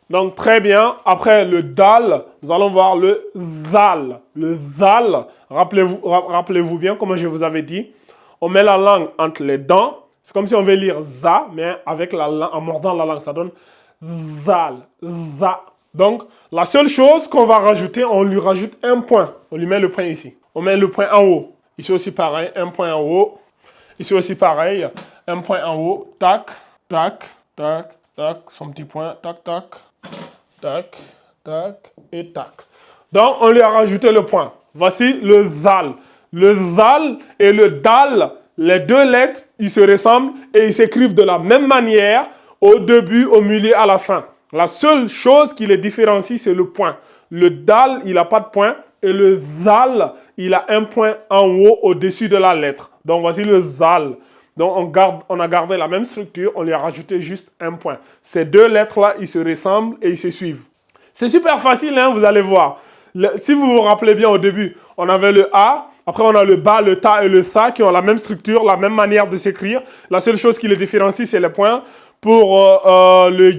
Donc, très bien. Après le dal, nous allons voir le zal. Le zal, rappelez-vous bien, comme je vous avais dit, on met la langue entre les dents. C'est comme si on veut lire za, mais avec la langue, en mordant la langue, ça donne zal, za. Donc, la seule chose qu'on va rajouter, on lui rajoute un point. On lui met le point ici. On met le point en haut. Ici aussi pareil, un point en haut. Ici aussi pareil, un point en haut. Tac, tac, tac, tac, son petit point, tac, tac, tac, tac et tac. Donc, on lui a rajouté le point. Voici le zal. Le zal et le dal, les deux lettres, ils se ressemblent et ils s'écrivent de la même manière au début, au milieu, à la fin. La seule chose qui les différencie, c'est le point. Le dal, il n'a pas de point et le zal, il a un point en haut au-dessus de la lettre. Donc, voici le zal. Donc, on a gardé la même structure, on lui a rajouté juste un point. Ces deux lettres-là, ils se ressemblent et ils se suivent. C'est super facile, hein, vous allez voir. Si vous vous rappelez bien au début, on avait le A, après on a le ba, le ta et le sa qui ont la même structure, la même manière de s'écrire. La seule chose qui les différencie, c'est les points. Pour le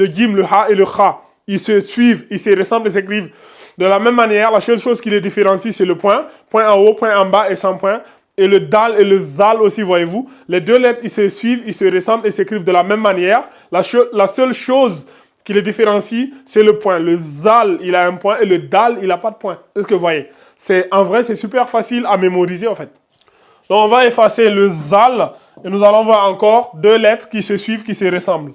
jim, le ha et le kha, ils se suivent, ils se ressemblent et s'écrivent de la même manière. La seule chose qui les différencie, c'est le point. Point en haut, point en bas et sans point. Et le dal et le zal aussi, voyez-vous. Les deux lettres, ils se suivent, ils se ressemblent et s'écrivent de la même manière. La seule chose qui les différencie, c'est le point. Le zal, il a un point et le dal, il n'a pas de point. Est-ce que vous voyez? En vrai, c'est super facile à mémoriser en fait. Donc, on va effacer le zal et nous allons voir encore deux lettres qui se suivent, qui se ressemblent.